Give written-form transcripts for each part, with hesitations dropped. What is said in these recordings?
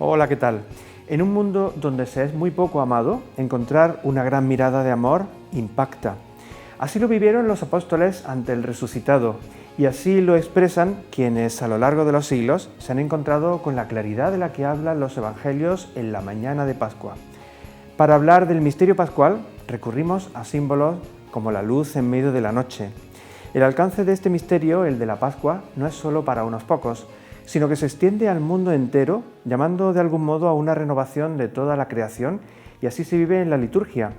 Hola, ¿qué tal? En un mundo donde se es muy poco amado, encontrar una gran mirada de amor impacta. Así lo vivieron los apóstoles ante el resucitado, y así lo expresan quienes a lo largo de los siglos se han encontrado con la claridad de la que hablan los evangelios en la mañana de Pascua. Para hablar del misterio pascual, recurrimos a símbolos como la luz en medio de la noche. El alcance de este misterio, el de la Pascua, no es solo para unos pocos, sino que se extiende al mundo entero, llamando de algún modo a una renovación de toda la creación, y así se vive en la liturgia.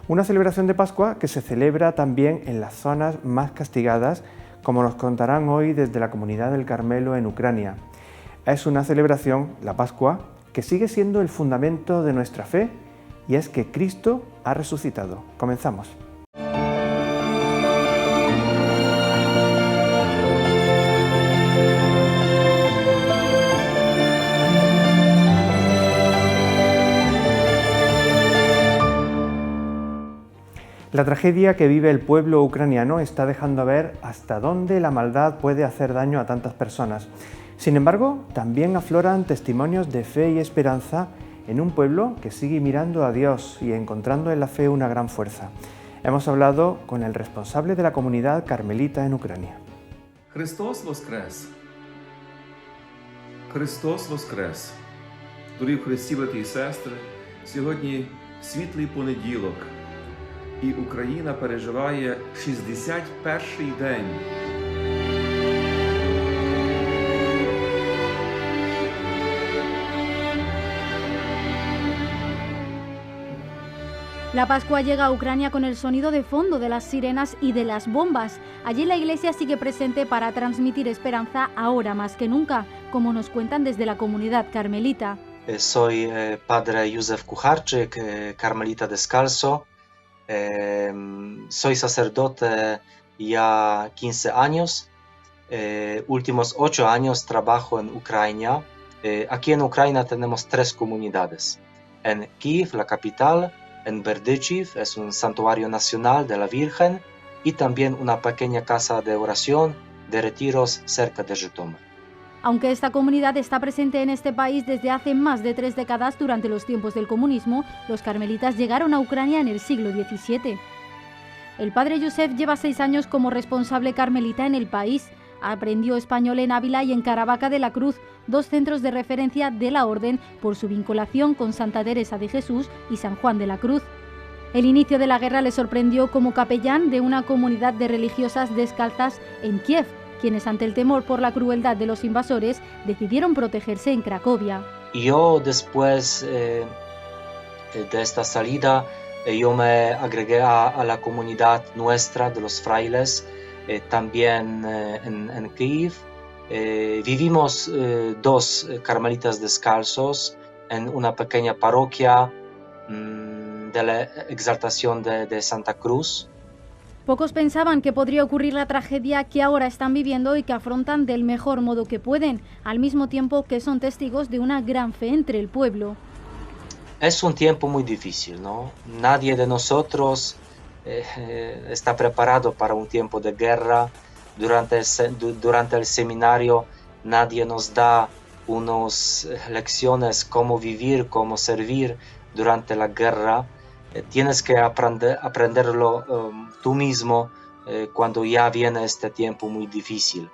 Una celebración de Pascua que se celebra también en las zonas más castigadas, como nos contarán hoy desde la comunidad del Carmelo en Ucrania. Es una celebración, la Pascua, que sigue siendo el fundamento de nuestra fe, y es que Cristo ha resucitado. Comenzamos. La tragedia que vive el pueblo ucraniano está dejando ver hasta dónde la maldad puede hacer daño a tantas personas. Sin embargo, también afloran testimonios de fe y esperanza en un pueblo que sigue mirando a Dios y encontrando en la fe una gran fuerza. Hemos hablado con el responsable de la comunidad carmelita en Ucrania. Христос Воскрес! Христос Воскрес! Дорогі в Христі, брати і сестри, сьогодні світлий понеділок, і Україна переживає 61-й день. La Pascua llega a Ucrania con el sonido de fondo de las sirenas y de las bombas. Allí la Iglesia sigue presente para transmitir esperanza ahora más que nunca, como nos cuentan desde la comunidad carmelita. Soy padre Józef Kucharczyk, carmelita descalzo. Soy sacerdote ya 15 años. Últimos 8 años trabajo en Ucrania. Aquí en Ucrania tenemos 3 comunidades. En Kiev, la capital, en Berdychiv, es un santuario nacional de la Virgen, y también una pequeña casa de oración de retiros cerca de Zhytomyr. Aunque esta comunidad está presente en este país desde hace más de 3 décadas durante los tiempos del comunismo, los carmelitas llegaron a Ucrania en el siglo XVII. El padre Josef lleva 6 años como responsable carmelita en el país. Aprendió español en Ávila y en Caravaca de la Cruz, 2 centros de referencia de la orden por su vinculación con Santa Teresa de Jesús y San Juan de la Cruz. El inicio de la guerra le sorprendió como capellán de una comunidad de religiosas descalzas en Kiev, quienes ante el temor por la crueldad de los invasores decidieron protegerse en Cracovia. Yo después de esta salida, yo me agregué a la comunidad nuestra de los frailes, también en Kiev. Vivimos 2 carmelitas descalzos en una pequeña parroquia de la Exaltación de Santa Cruz. Pocos pensaban que podría ocurrir la tragedia que ahora están viviendo y que afrontan del mejor modo que pueden, al mismo tiempo que son testigos de una gran fe entre el pueblo. Es un tiempo muy difícil, ¿no? Nadie de nosotros está preparado para un tiempo de guerra. Durante el seminario nadie nos da unas lecciones cómo vivir, cómo servir durante la guerra. Tienes que aprenderlo tú mismo cuando ya viene este tiempo muy difícil.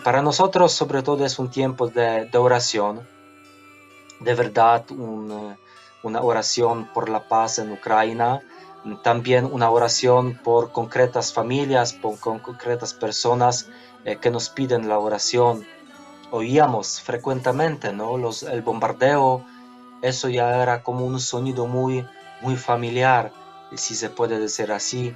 Para nosotros, sobre todo, es un tiempo de oración, de verdad, una oración por la paz en Ucrania, también una oración por concretas familias, por concretas personas que nos piden la oración. Oíamos frecuentemente, ¿no? El bombardeo, eso ya era como un sonido muy, muy familiar, si se puede decir así.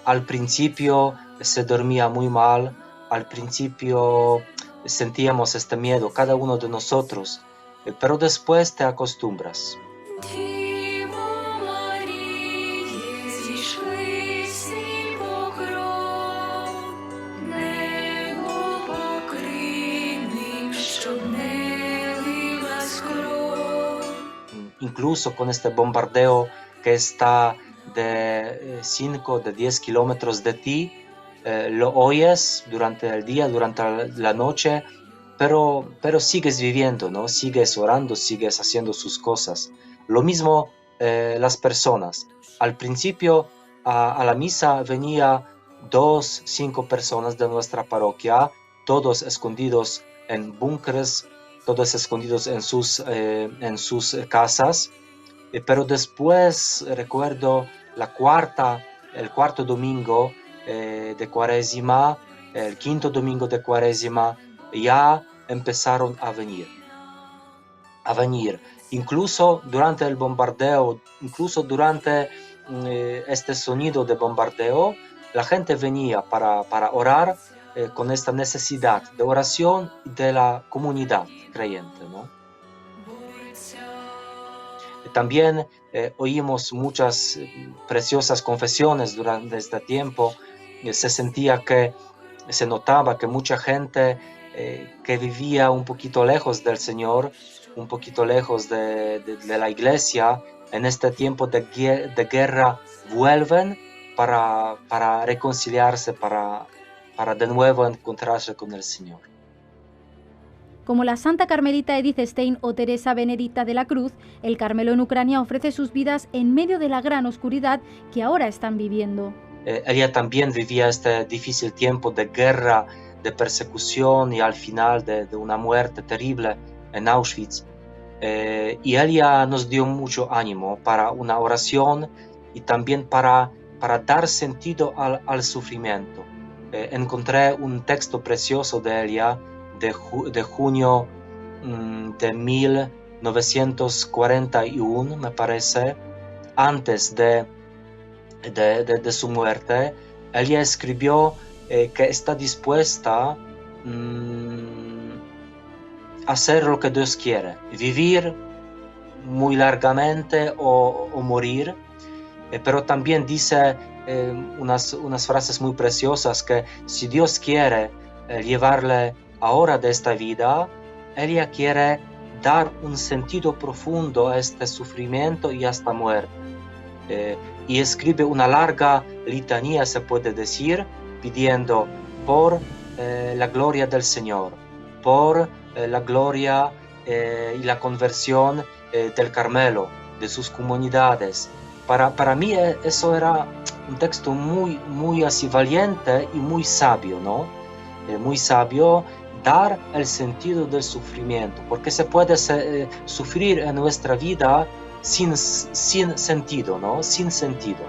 Al principio se dormía muy mal, al principio sentíamos este miedo, cada uno de nosotros, pero después te acostumbras. Incluso con este bombardeo que está de 5, de 10 kilómetros de ti, lo oyes durante el día, durante la noche, pero sigues viviendo, ¿no? Sigues orando, sigues haciendo sus cosas. Lo mismo las personas. Al principio a la misa venía 2, 5 personas de nuestra parroquia, todos escondidos en búnkeres, todos escondidos en sus casas. Pero después recuerdo el cuarto domingo de Cuaresima, el quinto domingo de Cuaresima, ya empezaron a venir. Incluso durante el bombardeo, incluso durante este sonido de bombardeo, la gente venía para orar con esta necesidad de oración de la comunidad creyente, ¿no? También oímos muchas preciosas confesiones durante este tiempo. Se notaba que mucha gente que vivía un poquito lejos del Señor, un poquito lejos de la iglesia, en este tiempo de guerra vuelven para reconciliarse, para de nuevo encontrarse con el Señor. Como la Santa Carmelita Edith Stein o Teresa Benedicta de la Cruz, el Carmelo en Ucrania ofrece sus vidas en medio de la gran oscuridad que ahora están viviendo. Ella también vivía este difícil tiempo de guerra, de persecución y al final de una muerte terrible en Auschwitz. Y ella nos dio mucho ánimo para una oración y también para dar sentido al sufrimiento. Encontré un texto precioso de ella de junio de 1941, me parece, antes de su muerte. Ella escribió que está dispuesta a hacer lo que Dios quiere, vivir muy largamente o morir, pero también dice unas frases muy preciosas, que si Dios quiere llevarle ahora de esta vida, ella quiere dar un sentido profundo a este sufrimiento y a esta muerte. Y escribe una larga litanía, se puede decir, pidiendo por la gloria del Señor, por la gloria y la conversión del Carmelo, de sus comunidades. Para mí eso era un texto muy, muy así valiente y muy sabio, ¿no? Muy sabio, dar el sentido del sufrimiento, porque se puede sufrir en nuestra vida sin sentido, ¿no? Sin sentido.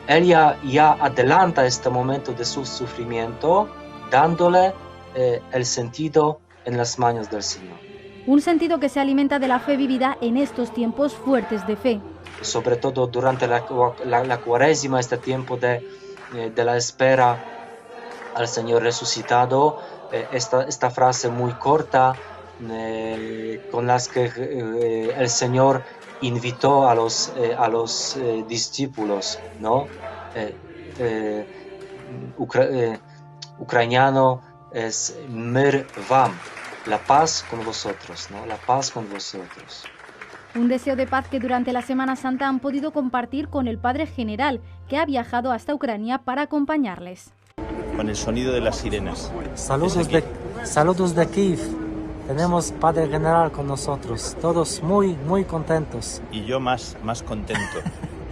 Ella ya adelanta este momento de su sufrimiento, dándole el sentido en las manos del Señor. Un sentido que se alimenta de la fe vivida en estos tiempos fuertes de fe. Sobre todo durante la Cuaresima, este tiempo de la espera al Señor resucitado, esta frase muy corta con las que el Señor invitó a los discípulos, ¿no? Ucraniano es mir vam, la paz con vosotros, ¿no? La paz con vosotros. Un deseo de paz que durante la Semana Santa han podido compartir con el Padre General, que ha viajado hasta Ucrania para acompañarles. Con el sonido de las sirenas. Saludos de Kiev. Tenemos Padre General con nosotros, todos muy, muy contentos. Y yo más contento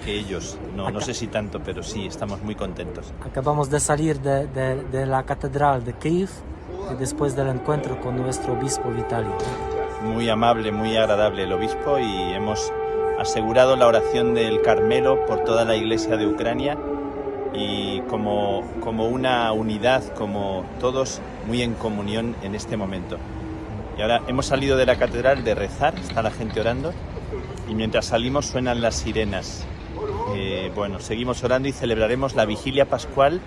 que ellos. No sé si tanto, pero sí, estamos muy contentos. Acabamos de salir de la Catedral de Kiev y después del encuentro con nuestro obispo Vitali. Muy amable, muy agradable el obispo, y hemos asegurado la oración del Carmelo por toda la Iglesia de Ucrania, y como una unidad, como todos muy en comunión en este momento. Y ahora hemos salido de la catedral de rezar, está la gente orando, y mientras salimos suenan las sirenas. Seguimos orando y celebraremos la vigilia pascual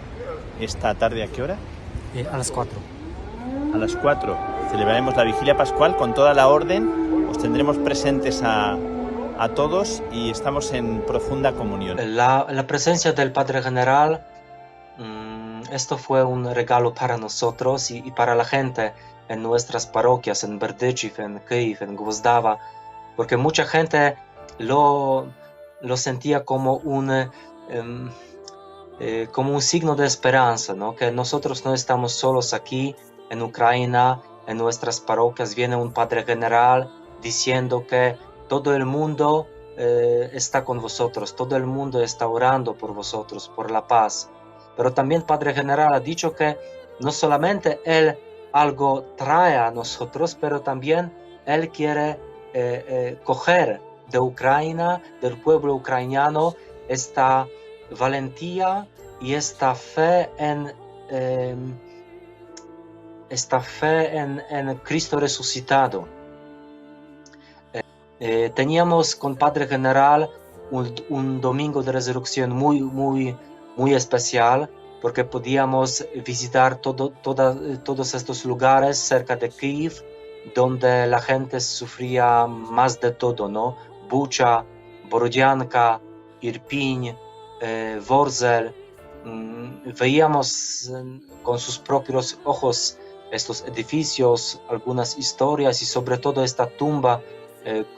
esta tarde. ¿A qué hora? A las 4. A las 4 celebraremos la vigilia pascual con toda la orden. Os tendremos presentes a todos y estamos en profunda comunión. La presencia del Padre General, esto fue un regalo para nosotros y para la gente en nuestras parroquias, en Berdychiv, en Kiev, en Gvozdava, porque mucha gente lo lo sentía como como un signo de esperanza, ¿no? Que nosotros no estamos solos aquí en Ucrania, en nuestras parroquias. Viene un padre general diciendo que todo el mundo está con vosotros, todo el mundo está orando por vosotros, por la paz. Pero también el padre general ha dicho que no solamente él algo trae a nosotros, pero también él quiere coger de Ucrania, del pueblo ucraniano, esta valentía y esta fe en Cristo resucitado. Teníamos con Padre General un domingo de resurrección muy especial, porque podíamos visitar todos estos lugares cerca de Kiev, donde la gente sufría más de todo, ¿no? Bucha, Borodianka, Irpin, Vorzel. Veíamos con sus propios ojos estos edificios, algunas historias y sobre todo esta tumba,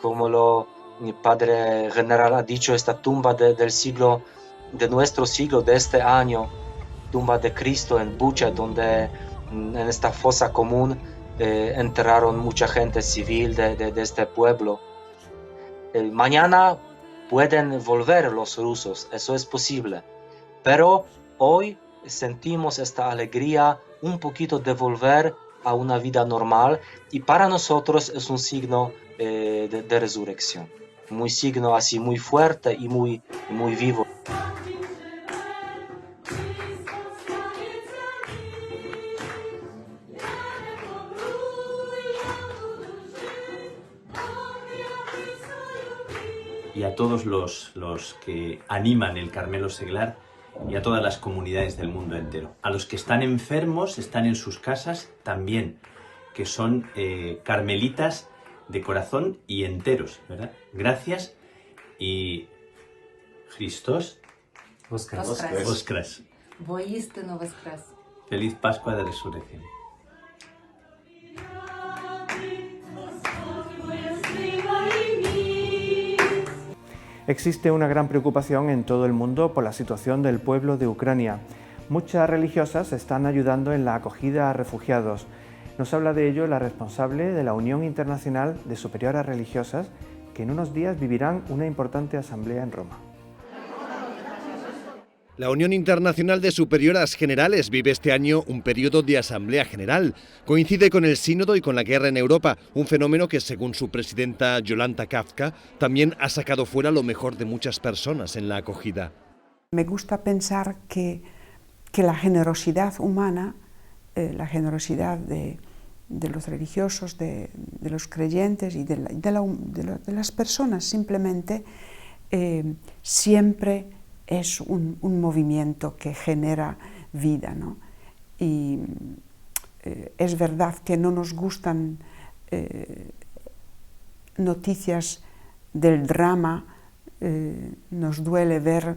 como mi padre general ha dicho, esta tumba de nuestro siglo, de este año, tumba de Cristo en Bucha, donde en esta fosa común enterraron mucha gente civil de este pueblo. Mañana pueden volver los rusos, eso es posible, pero hoy sentimos esta alegría un poquito de volver a una vida normal, y para nosotros es un signo de resurrección, un signo así muy fuerte y muy vivo. Y a todos los que animan el Carmelo Seglar y a todas las comunidades del mundo entero. A los que están enfermos, están en sus casas también, que son carmelitas de corazón y enteros, ¿verdad? Gracias y Christos Voskres. Воістину воскрес. Feliz Pascua de Resurrección. Existe una gran preocupación en todo el mundo por la situación del pueblo de Ucrania. Muchas religiosas están ayudando en la acogida a refugiados. Nos habla de ello la responsable de la Unión Internacional de Superioras Religiosas, que en unos días vivirán una importante asamblea en Roma. La Unión Internacional de Superioras Generales vive este año un periodo de Asamblea General. Coincide con el Sínodo y con la guerra en Europa, un fenómeno que, según su presidenta Jolanta Kafka, también ha sacado fuera lo mejor de muchas personas en la acogida. Me gusta pensar que la generosidad humana, la generosidad de los religiosos, de los creyentes y de las personas simplemente, siempre es un movimiento que genera vida, ¿no? Y es verdad que no nos gustan noticias del drama, nos duele ver,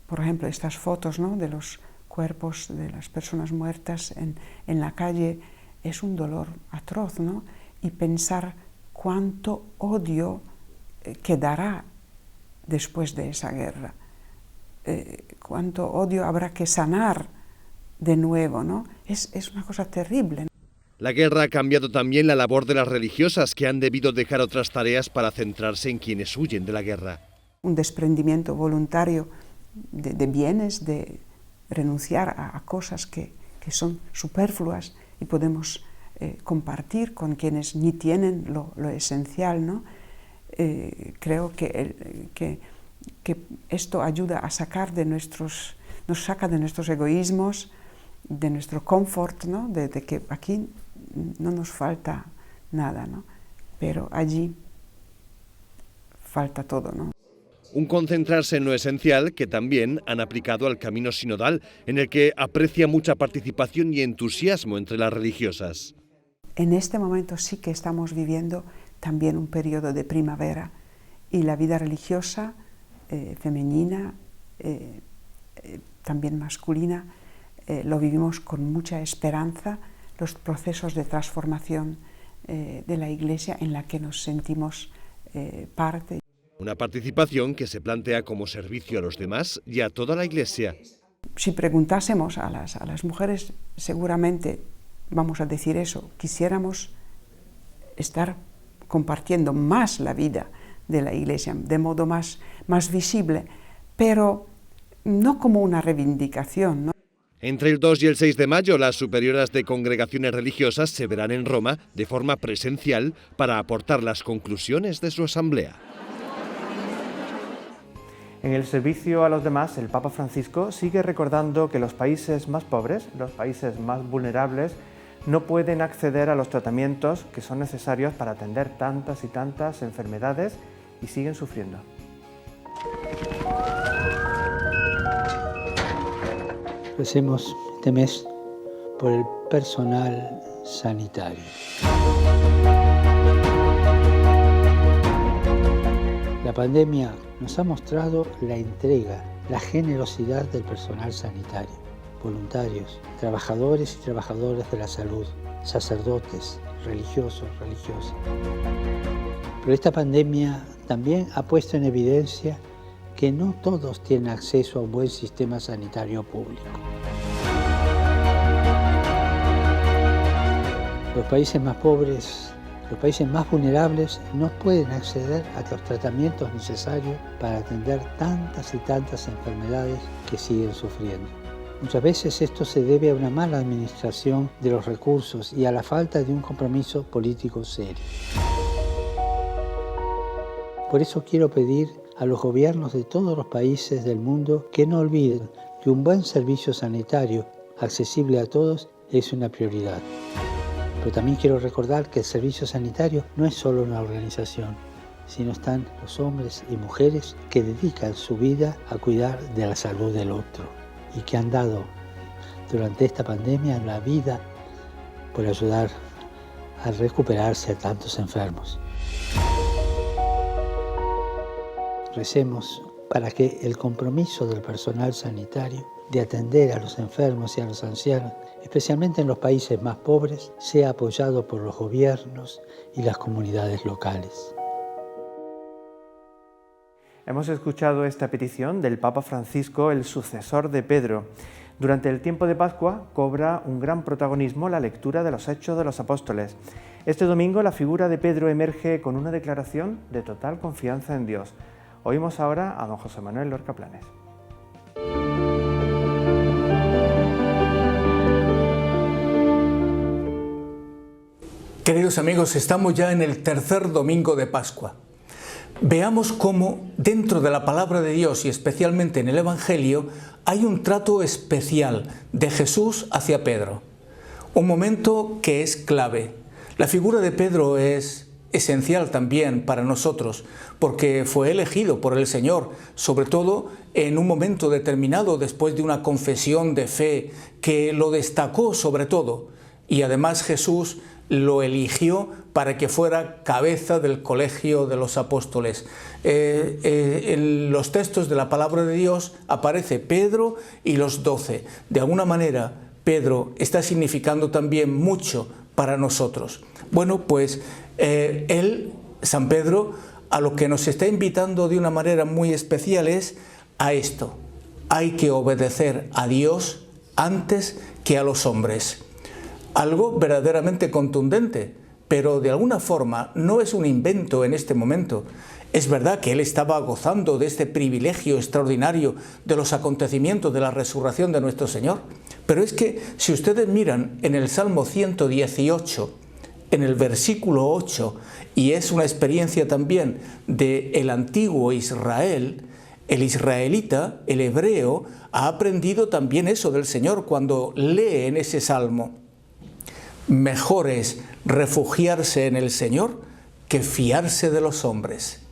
por ejemplo, estas fotos, ¿no?, de los cuerpos de las personas muertas en la calle. Es un dolor atroz, ¿no? Y pensar cuánto odio quedará después de esa guerra. Cuánto odio habrá que sanar de nuevo, ¿no? Es una cosa terrible, ¿no? La guerra ha cambiado también la labor de las religiosas, que han debido dejar otras tareas para centrarse en quienes huyen de la guerra. Un desprendimiento voluntario de bienes, de renunciar a cosas que son superfluas y podemos compartir con quienes ni tienen lo esencial, ¿no? Creo que esto ayuda a sacar nos saca de nuestros egoísmos, de nuestro confort, ¿no? De que aquí no nos falta nada, ¿no? Pero allí falta todo, ¿no? Un concentrarse en lo esencial que también han aplicado al camino sinodal, en el que aprecia mucha participación y entusiasmo entre las religiosas. En este momento sí que estamos viviendo también un periodo de primavera, y la vida religiosa femenina, también masculina, lo vivimos con mucha esperanza, los procesos de transformación de la Iglesia en la que nos sentimos parte. una participación que se plantea como servicio a los demás y a toda la Iglesia. Si preguntásemos a las mujeres, seguramente vamos a decir eso, quisiéramos estar compartiendo más la vida de la Iglesia, de modo más visible, pero no como una reivindicación, ¿no? Entre el 2 y el 6 de mayo, las superioras de congregaciones religiosas se verán en Roma de forma presencial para aportar las conclusiones de su asamblea. En el servicio a los demás, el Papa Francisco sigue recordando que los países más pobres, los países más vulnerables, no pueden acceder a los tratamientos que son necesarios para atender tantas y tantas enfermedades y siguen sufriendo. Recemos este mes por el personal sanitario. La pandemia nos ha mostrado la entrega, la generosidad del personal sanitario, voluntarios, trabajadores y trabajadoras de la salud, sacerdotes, religiosos, religiosas. Pero esta pandemia también ha puesto en evidencia que no todos tienen acceso a un buen sistema sanitario público. Los países más pobres, los países más vulnerables no pueden acceder a los tratamientos necesarios para atender tantas y tantas enfermedades que siguen sufriendo. Muchas veces esto se debe a una mala administración de los recursos y a la falta de un compromiso político serio. Por eso quiero pedir a los gobiernos de todos los países del mundo que no olviden que un buen servicio sanitario accesible a todos es una prioridad. Pero también quiero recordar que el servicio sanitario no es solo una organización, sino están los hombres y mujeres que dedican su vida a cuidar de la salud del otro y que han dado durante esta pandemia la vida por ayudar a recuperarse a tantos enfermos. Recemos para que el compromiso del personal sanitario de atender a los enfermos y a los ancianos, especialmente en los países más pobres, sea apoyado por los gobiernos y las comunidades locales. Hemos escuchado esta petición del Papa Francisco, el sucesor de Pedro. Durante el tiempo de Pascua cobra un gran protagonismo la lectura de los Hechos de los Apóstoles. Este domingo la figura de Pedro emerge con una declaración de total confianza en Dios. Oímos ahora a don José Manuel Lorca Planes. Queridos amigos, estamos ya en el tercer domingo de Pascua. Veamos cómo dentro de la palabra de Dios y especialmente en el Evangelio hay un trato especial de Jesús hacia Pedro. Un momento que es clave. La figura de Pedro es esencial también para nosotros porque fue elegido por el Señor, sobre todo en un momento determinado después de una confesión de fe que lo destacó sobre todo y además Jesús lo eligió para que fuera cabeza del colegio de los apóstoles. En los textos de la palabra de Dios aparece Pedro y los 12. De alguna manera, Pedro está significando también mucho para nosotros. Bueno, pues San Pedro, a lo que nos está invitando de una manera muy especial es a esto. Hay que obedecer a Dios antes que a los hombres. Algo verdaderamente contundente, pero de alguna forma no es un invento en este momento. Es verdad que él estaba gozando de este privilegio extraordinario de los acontecimientos de la resurrección de nuestro Señor, pero es que si ustedes miran en el Salmo 118, en el versículo 8, y es una experiencia también del antiguo Israel, el israelita, el hebreo, ha aprendido también eso del Señor cuando lee en ese Salmo. Mejor es refugiarse en el Señor que fiarse de los hombres.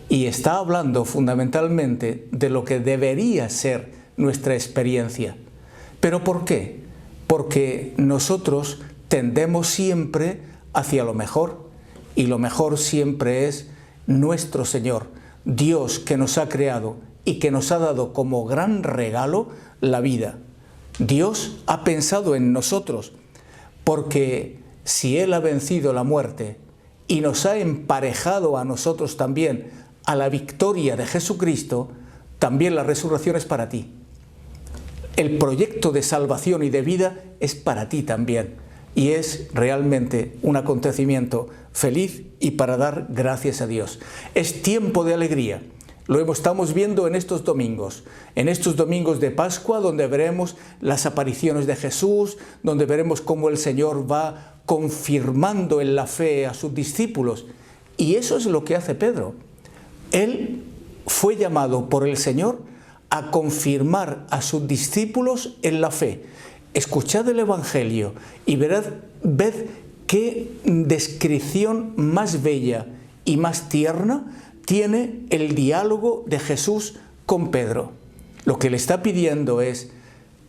Y está hablando fundamentalmente de lo que debería ser nuestra experiencia. ¿Pero por qué? Porque nosotros tendemos siempre hacia lo mejor, y lo mejor siempre es nuestro Señor, Dios que nos ha creado y que nos ha dado como gran regalo la vida. Dios ha pensado en nosotros, porque si Él ha vencido la muerte y nos ha emparejado a nosotros también a la victoria de Jesucristo, también la resurrección es para ti. El proyecto de salvación y de vida es para ti también. Y es realmente un acontecimiento feliz y para dar gracias a Dios. Es tiempo de alegría. Lo estamos viendo en estos domingos de Pascua, donde veremos las apariciones de Jesús, donde veremos cómo el Señor va confirmando en la fe a sus discípulos. Y eso es lo que hace Pedro. Él fue llamado por el Señor a confirmar a sus discípulos en la fe. Escuchad el Evangelio y ved qué descripción más bella y más tierna tiene el diálogo de Jesús con Pedro. Lo que le está pidiendo es: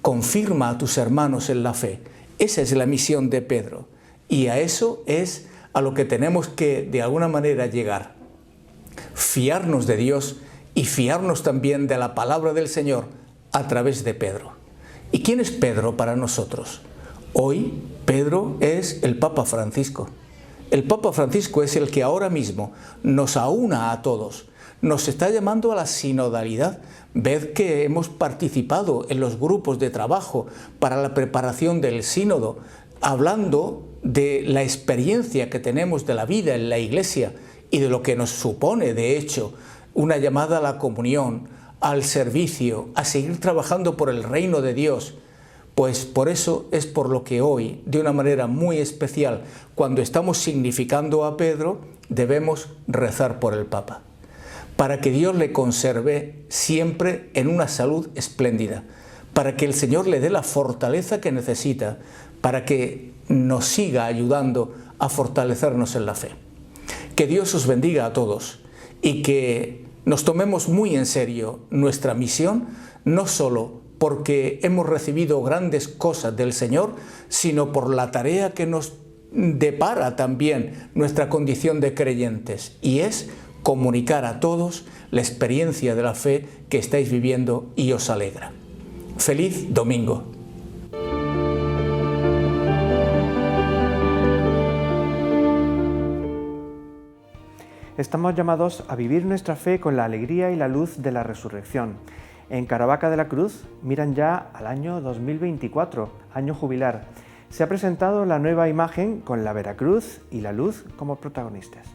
confirma a tus hermanos en la fe. Esa es la misión de Pedro. Y a eso es a lo que tenemos que, de alguna manera, llegar. Fiarnos de Dios y fiarnos también de la palabra del Señor a través de Pedro. ¿Y quién es Pedro para nosotros? Hoy Pedro es el Papa Francisco. El Papa Francisco es el que ahora mismo nos aúna a todos, nos está llamando a la sinodalidad. Ved que hemos participado en los grupos de trabajo para la preparación del sínodo, hablando de la experiencia que tenemos de la vida en la Iglesia y de lo que nos supone, de hecho, una llamada a la comunión, al servicio, a seguir trabajando por el reino de Dios. Pues por eso es por lo que hoy, de una manera muy especial, cuando estamos significando a Pedro, debemos rezar por el Papa, para que Dios le conserve siempre en una salud espléndida, para que el Señor le dé la fortaleza que necesita, para que nos siga ayudando a fortalecernos en la fe. Que Dios os bendiga a todos y que nos tomemos muy en serio nuestra misión, no solo porque hemos recibido grandes cosas del Señor, sino por la tarea que nos depara también nuestra condición de creyentes, y es comunicar a todos la experiencia de la fe que estáis viviendo y os alegra. ¡Feliz domingo! Estamos llamados a vivir nuestra fe con la alegría y la luz de la resurrección. En Caravaca de la Cruz miran ya al año 2024, año jubilar. Se ha presentado la nueva imagen con la Veracruz y la luz como protagonistas.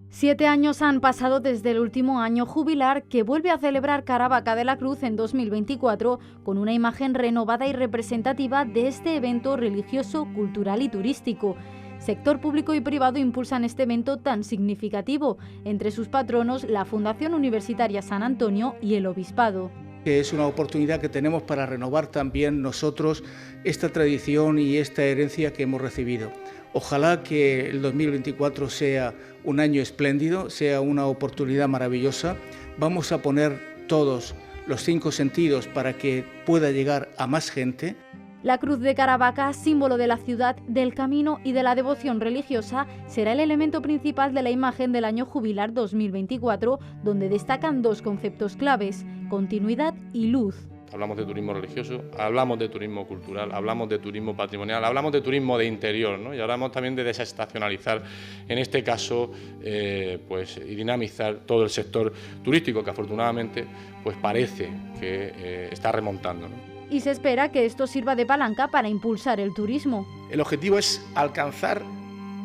7 años han pasado desde el último año jubilar, que vuelve a celebrar Caravaca de la Cruz en 2024 con una imagen renovada y representativa de este evento religioso, cultural y turístico. Sector público y privado impulsan este evento tan significativo. Entre sus patronos, la Fundación Universitaria San Antonio y el Obispado. Es una oportunidad que tenemos para renovar también nosotros esta tradición y esta herencia que hemos recibido. Ojalá que el 2024 sea un año espléndido, sea una oportunidad maravillosa. Vamos a poner todos los 5 sentidos para que pueda llegar a más gente. La cruz de Caravaca, símbolo de la ciudad, del camino y de la devoción religiosa, será el elemento principal de la imagen del año jubilar 2024, donde destacan 2 conceptos claves: continuidad y luz. Hablamos de turismo religioso, hablamos de turismo cultural, hablamos de turismo patrimonial, hablamos de turismo de interior, ¿no? Y hablamos también de desestacionalizar, en este caso, y dinamizar todo el sector turístico, que afortunadamente pues parece que está remontando, ¿no? Y se espera que esto sirva de palanca para impulsar el turismo. El objetivo es alcanzar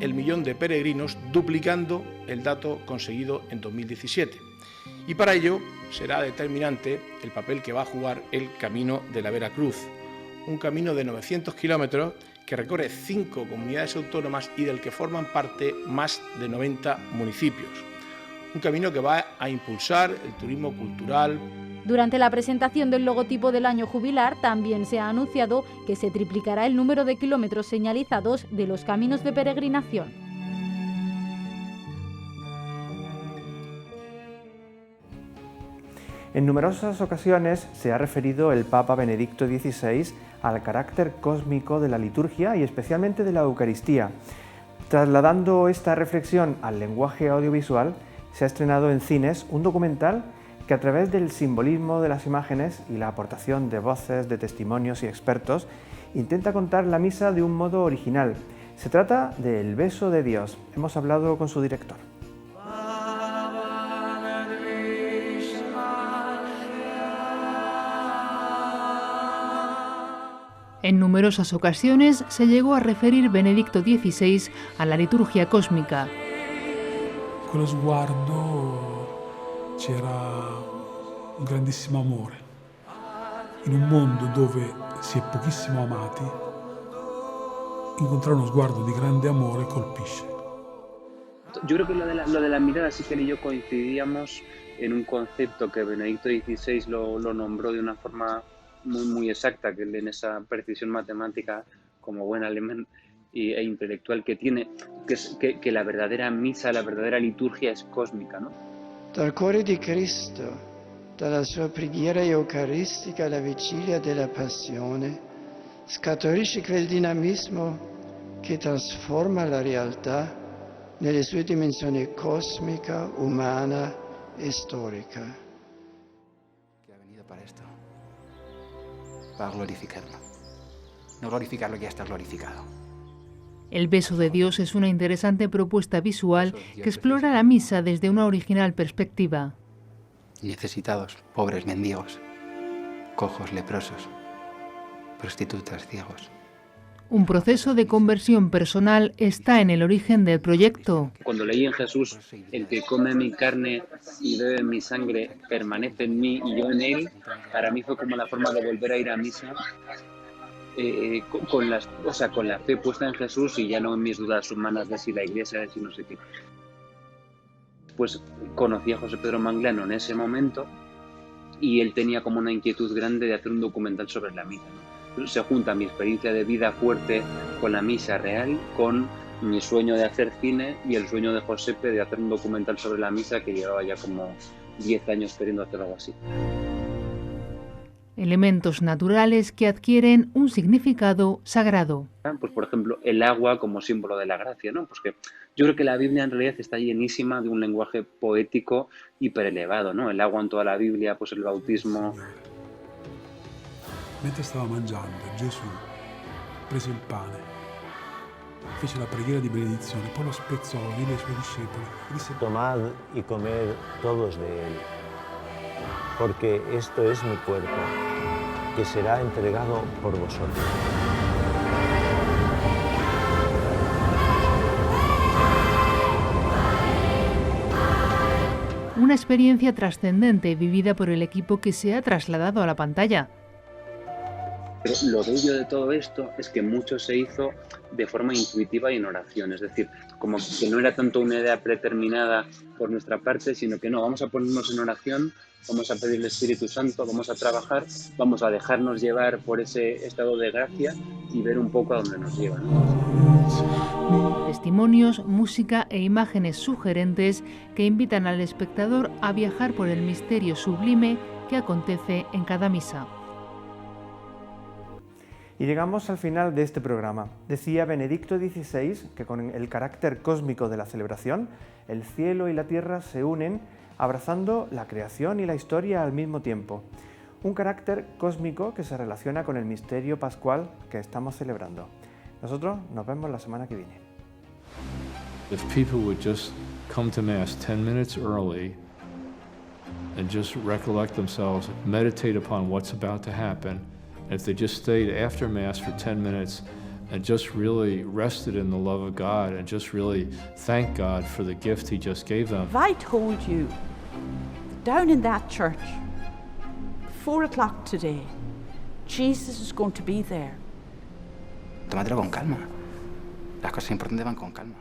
el 1.000.000 de peregrinos, duplicando el dato conseguido en 2017. Y para ello será determinante el papel que va a jugar el Camino de la Veracruz, un camino de 900 kilómetros que recorre 5 comunidades autónomas y del que forman parte más de 90 municipios. Un camino que va a impulsar el turismo cultural. Durante la presentación del logotipo del año jubilar también se ha anunciado que se triplicará el número de kilómetros señalizados de los caminos de peregrinación. En numerosas ocasiones se ha referido el Papa Benedicto XVI al carácter cósmico de la liturgia y especialmente de la Eucaristía. Trasladando esta reflexión al lenguaje audiovisual, se ha estrenado en cines un documental que, a través del simbolismo de las imágenes y la aportación de voces, de testimonios y expertos, intenta contar la misa de un modo original. Se trata de El beso de Dios. Hemos hablado con su director. En numerosas ocasiones se llegó a referir Benedicto XVI a la liturgia cósmica. Con lo sguardo c'era un grandissimo amore. In un mondo dove si è pochissimo amati, encontrar uno sguardo di grande amore colpisce. Yo creo que lo de la mirada sí que él y yo coincidíamos en un concepto que Benedicto XVI lo nombró de una forma muy exacta, que él en esa precisión matemática como buen alemán e intelectual que tiene, que la verdadera misa, la verdadera liturgia es cósmica, ¿no? Dal cuore di Cristo, dalla sua preghiera eucaristica alla vigilia della passione, scaturisce quel dinamismo che trasforma la realtà nelle sue dimensioni cosmica, umana e storica. Que ha venido para esto, para glorificarlo. No glorificarlo, ya está glorificado. El beso de Dios es una interesante propuesta visual que explora la misa desde una original perspectiva. Necesitados, pobres, mendigos, cojos, leprosos, prostitutas, ciegos. Un proceso de conversión personal está en el origen del proyecto. Cuando leí en Jesús, el que come mi carne y bebe mi sangre permanece en mí y yo en él, para mí fue como la forma de volver a ir a misa con la fe puesta en Jesús y ya no en mis dudas humanas de si la iglesia, de si no sé qué. Pues conocí a José Pedro Manglano en ese momento y él tenía como una inquietud grande de hacer un documental sobre la misa, ¿no? Se junta mi experiencia de vida fuerte con la misa real, con mi sueño de hacer cine y el sueño de Josepe de hacer un documental sobre la misa que llevaba ya como 10 años queriendo hacer algo así. Elementos naturales que adquieren un significado sagrado. Pues por ejemplo, el agua como símbolo de la gracia, ¿no? Pues que yo creo que la Biblia en realidad está llenísima de un lenguaje poético hiperelevado, ¿no? El agua en toda la Biblia, pues el bautismo. Mentre stava mangiando, Gesù prese il pane, fece la preghiera di benedizione, poi lo spezzò, diede ai suoi discepoli e disse: Tomad y comed todos de él, porque esto es mi cuerpo, que será entregado por vosotros. Una experiencia trascendente vivida por el equipo que se ha trasladado a la pantalla. Pero lo bello de todo esto es que mucho se hizo de forma intuitiva y en oración, es decir, como que no era tanto una idea predeterminada por nuestra parte, sino que no, vamos a ponernos en oración, vamos a pedirle al Espíritu Santo, vamos a trabajar, vamos a dejarnos llevar por ese estado de gracia y ver un poco a dónde nos lleva, ¿no? Testimonios, música e imágenes sugerentes que invitan al espectador a viajar por el misterio sublime que acontece en cada misa. Y llegamos al final de este programa. Decía Benedicto XVI que con el carácter cósmico de la celebración, el cielo y la tierra se unen abrazando la creación y la historia al mismo tiempo. Un carácter cósmico que se relaciona con el misterio pascual que estamos celebrando. Nosotros nos vemos la semana que viene. If people would just come to Mass 10 minutes early and just recollect themselves, meditate upon what's about to happen, if they just stayed after Mass for 10 minutes and just really rested in the love of God and just really thank God for the gift He just gave them. If I told you, down in that church, 4 o'clock today, Jesus is going to be there. Tómatelo con calma. Las cosas importantes van con calma.